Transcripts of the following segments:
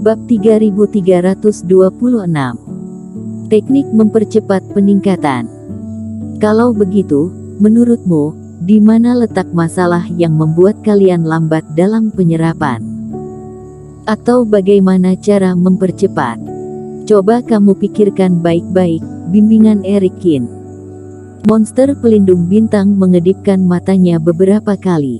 Bab 3326. Teknik mempercepat peningkatan. Kalau begitu, menurutmu, di mana letak masalah yang membuat kalian lambat dalam penyerapan? Atau bagaimana cara mempercepat? Coba kamu pikirkan baik-baik, bimbingan Eric Kin. Monster pelindung bintang mengedipkan matanya beberapa kali.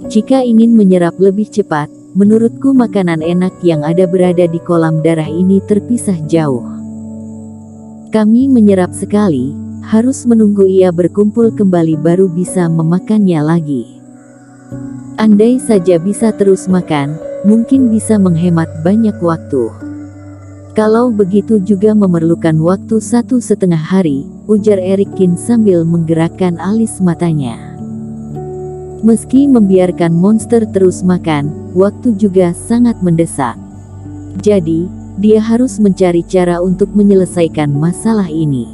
Jika ingin menyerap lebih cepat, menurutku makanan enak yang ada berada di kolam darah ini terpisah jauh. Kami menyerap sekali, harus menunggu ia berkumpul kembali baru bisa memakannya lagi. Andai saja bisa terus makan, mungkin bisa menghemat banyak waktu. Kalau begitu juga memerlukan waktu 1,5 hari, ujar Eric Kin sambil menggerakkan alis matanya. Meski membiarkan monster terus makan, waktu juga sangat mendesak. Jadi, dia harus mencari cara untuk menyelesaikan masalah ini.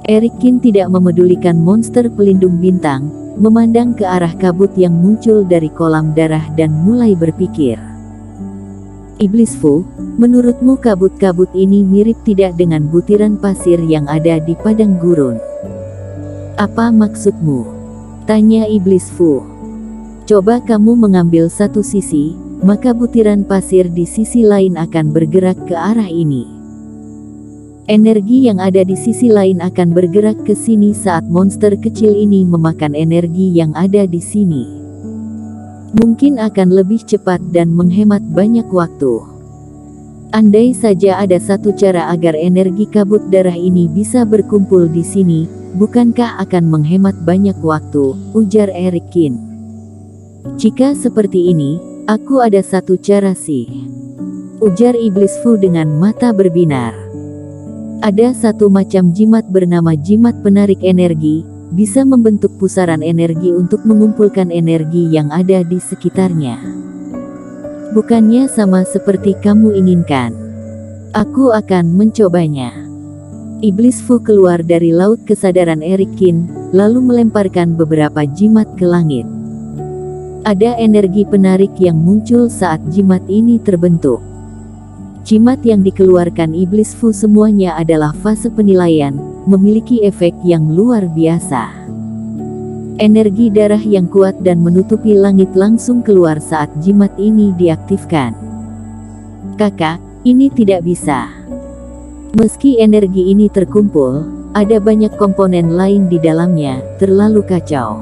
Eric Kin tidak memedulikan monster pelindung bintang, memandang ke arah kabut yang muncul dari kolam darah dan mulai berpikir. Iblis Fu, menurutmu kabut-kabut ini mirip tidak dengan butiran pasir yang ada di padang gurun? Apa maksudmu? Tanya Iblis Fu. Coba kamu mengambil satu sisi, maka butiran pasir di sisi lain akan bergerak ke arah ini. Energi yang ada di sisi lain akan bergerak ke sini saat monster kecil ini memakan energi yang ada di sini. Mungkin akan lebih cepat dan menghemat banyak waktu. Andai saja ada satu cara agar energi kabut darah ini bisa berkumpul di sini, bukankah akan menghemat banyak waktu, ujar Eric Kin. Jika seperti ini, aku ada satu cara sih, ujar Iblis Fu dengan mata berbinar. Ada satu macam jimat bernama jimat penarik energi, bisa membentuk pusaran energi untuk mengumpulkan energi yang ada di sekitarnya. Bukannya sama seperti kamu inginkan? Aku akan mencobanya. Iblis Fu keluar dari laut kesadaran Eric Kin, lalu melemparkan beberapa jimat ke langit. Ada energi penarik yang muncul saat jimat ini terbentuk. Jimat yang dikeluarkan Iblis Fu semuanya adalah fase penilaian, memiliki efek yang luar biasa. Energi darah yang kuat dan menutupi langit langsung keluar saat jimat ini diaktifkan. Kakak, ini tidak bisa. Meski energi ini terkumpul, ada banyak komponen lain di dalamnya, terlalu kacau.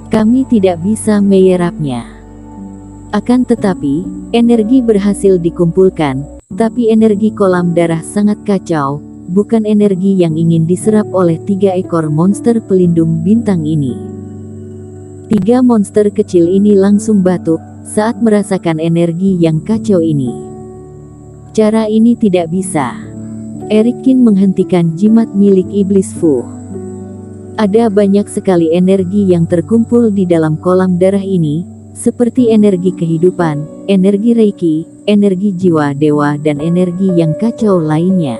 Kami tidak bisa menyerapnya. Akan tetapi, energi berhasil dikumpulkan, tapi energi kolam darah sangat kacau, bukan energi yang ingin diserap oleh 3 ekor monster pelindung bintang ini. 3 monster kecil ini langsung batuk saat merasakan energi yang kacau ini. Cara ini tidak bisa. Eric Kin menghentikan jimat milik Iblis Fu. Ada banyak sekali energi yang terkumpul di dalam kolam darah ini, seperti energi kehidupan, energi Reiki, energi jiwa dewa dan energi yang kacau lainnya.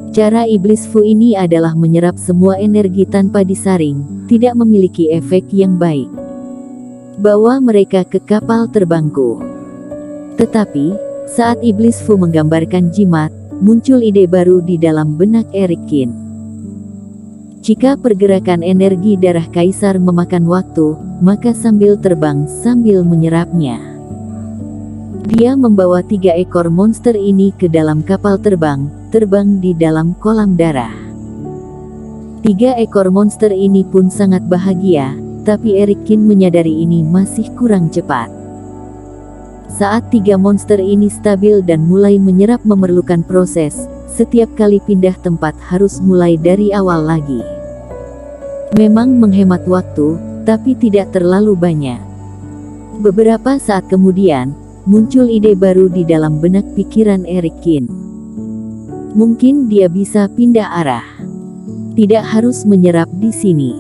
Cara Iblis Fu ini adalah menyerap semua energi tanpa disaring, tidak memiliki efek yang baik. Bawa mereka ke kapal terbangku. Tetapi, saat Iblis Fu menggambarkan jimat, muncul ide baru di dalam benak Eric Kin. Jika pergerakan energi darah kaisar memakan waktu, maka sambil terbang sambil menyerapnya. Dia membawa 3 ekor monster ini ke dalam kapal terbang di dalam kolam darah. 3 ekor monster ini pun sangat bahagia, tapi Eric Kin menyadari ini masih kurang cepat. Saat 3 monster ini stabil dan mulai menyerap memerlukan proses, setiap kali pindah tempat harus mulai dari awal lagi. Memang menghemat waktu, tapi tidak terlalu banyak. Beberapa saat kemudian, muncul ide baru di dalam benak pikiran Eric Kin. Mungkin dia bisa pindah arah. Tidak harus menyerap di sini.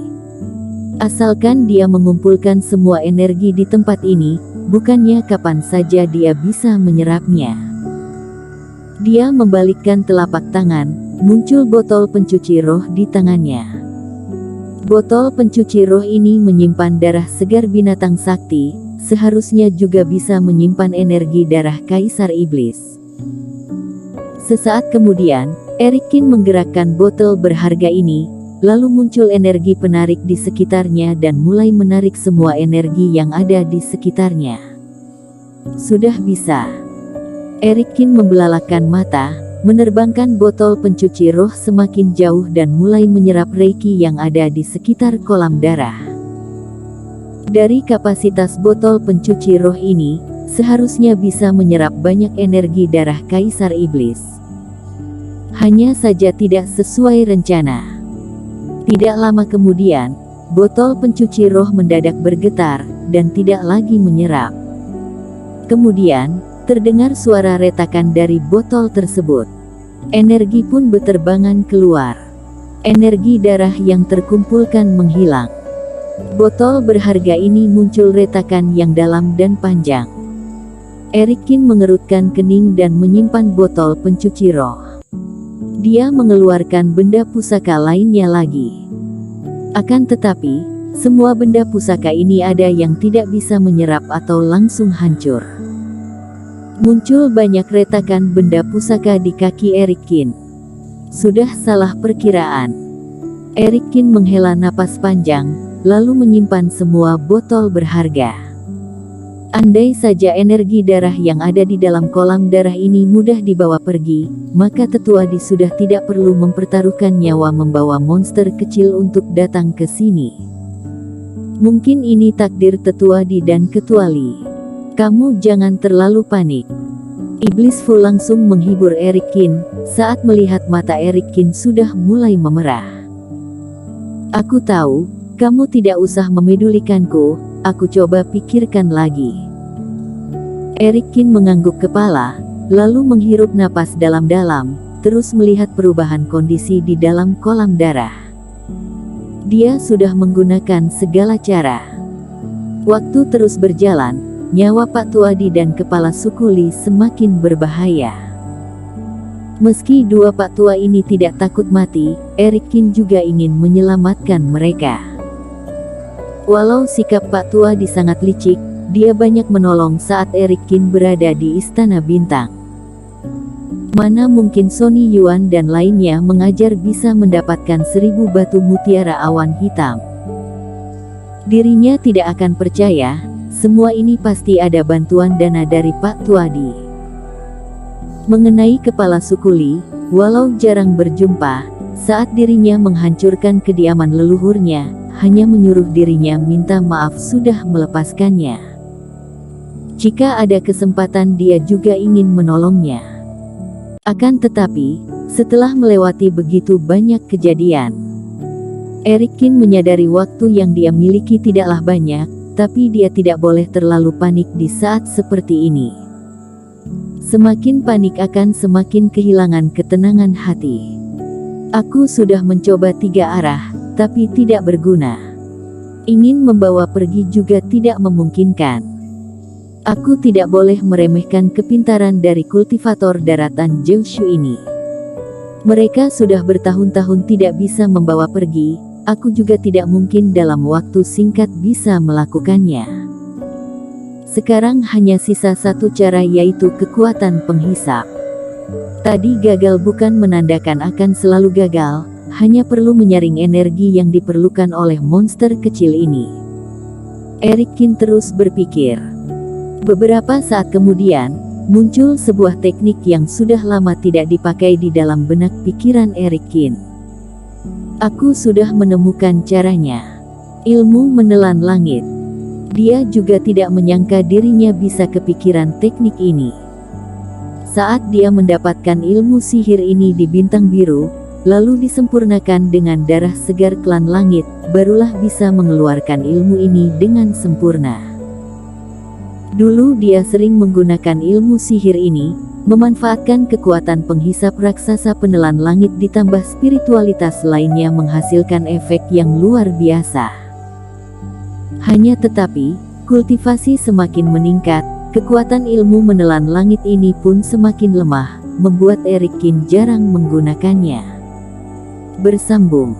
Asalkan dia mengumpulkan semua energi di tempat ini, bukannya kapan saja dia bisa menyerapnya. Dia membalikkan telapak tangan, muncul botol pencuci roh di tangannya. Botol pencuci roh ini menyimpan darah segar binatang sakti, seharusnya juga bisa menyimpan energi darah Kaisar Iblis. Sesaat kemudian, Erikin menggerakkan botol berharga ini, lalu muncul energi penarik di sekitarnya dan mulai menarik semua energi yang ada di sekitarnya. Sudah bisa. Erikin membelalakan mata, menerbangkan botol pencuci roh semakin jauh dan mulai menyerap reiki yang ada di sekitar kolam darah. Dari kapasitas botol pencuci roh ini, seharusnya bisa menyerap banyak energi darah Kaisar Iblis. Hanya saja tidak sesuai rencana. Tidak lama kemudian, botol pencuci roh mendadak bergetar, dan tidak lagi menyerap. Kemudian, terdengar suara retakan dari botol tersebut. Energi pun berterbangan keluar. Energi darah yang terkumpulkan menghilang. Botol berharga ini muncul retakan yang dalam dan panjang. Erikin mengerutkan kening dan menyimpan botol pencuci roh. Dia mengeluarkan benda pusaka lainnya lagi. Akan tetapi, semua benda pusaka ini ada yang tidak bisa menyerap atau langsung hancur. Muncul banyak retakan benda pusaka di kaki Erikin. Sudah salah perkiraan. Erikin menghela napas panjang, lalu menyimpan semua botol berharga. Andai saja energi darah yang ada di dalam kolam darah ini mudah dibawa pergi, maka Tetua Di sudah tidak perlu mempertaruhkan nyawa membawa monster kecil untuk datang ke sini. Mungkin ini takdir Tetua Di dan Ketua Li. Kamu jangan terlalu panik. Iblis Fu langsung menghibur Erikin, saat melihat mata Erikin sudah mulai memerah. Aku tahu, kamu tidak usah memedulikanku, aku coba pikirkan lagi. Erikin mengangguk kepala, lalu menghirup napas dalam-dalam, terus melihat perubahan kondisi di dalam kolam darah. Dia sudah menggunakan segala cara. Waktu terus berjalan, nyawa Pak Tuadi dan kepala suku Li semakin berbahaya. Meski dua Pak Tua ini tidak takut mati, Erikin juga ingin menyelamatkan mereka. Walau sikap Pak Tuadi sangat licik, dia banyak menolong saat Erikin berada di Istana Bintang. Mana mungkin Sony Yuan dan lainnya mengajar bisa mendapatkan 1000 batu mutiara awan hitam. Dirinya tidak akan percaya, semua ini pasti ada bantuan dana dari Pak Tuadi. Mengenai kepala suku Li, walau jarang berjumpa, saat dirinya menghancurkan kediaman leluhurnya, hanya menyuruh dirinya minta maaf sudah melepaskannya. Jika ada kesempatan dia juga ingin menolongnya. Akan tetapi, setelah melewati begitu banyak kejadian, Erikin menyadari waktu yang dia miliki tidaklah banyak, tapi dia tidak boleh terlalu panik di saat seperti ini. Semakin panik akan semakin kehilangan ketenangan hati. Aku sudah mencoba 3 arah, tapi tidak berguna. Ingin membawa pergi juga tidak memungkinkan. Aku tidak boleh meremehkan kepintaran dari kultivator daratan Jiushu ini. Mereka sudah bertahun-tahun tidak bisa membawa pergi, aku juga tidak mungkin dalam waktu singkat bisa melakukannya. Sekarang hanya sisa satu cara, yaitu kekuatan penghisap. Tadi gagal bukan menandakan akan selalu gagal, hanya perlu menyaring energi yang diperlukan oleh monster kecil ini. Erikin terus berpikir. Beberapa saat kemudian, muncul sebuah teknik yang sudah lama tidak dipakai di dalam benak pikiran Erikin. Aku sudah menemukan caranya. Ilmu menelan langit. Dia juga tidak menyangka dirinya bisa kepikiran teknik ini. Saat dia mendapatkan ilmu sihir ini di Bintang Biru, lalu disempurnakan dengan darah segar klan langit, barulah bisa mengeluarkan ilmu ini dengan sempurna. Dulu dia sering menggunakan ilmu sihir ini, memanfaatkan kekuatan penghisap raksasa penelan langit ditambah spiritualitas lainnya menghasilkan efek yang luar biasa. Hanya tetapi, kultivasi semakin meningkat, kekuatan ilmu menelan langit ini pun semakin lemah, membuat Erikin jarang menggunakannya. Bersambung.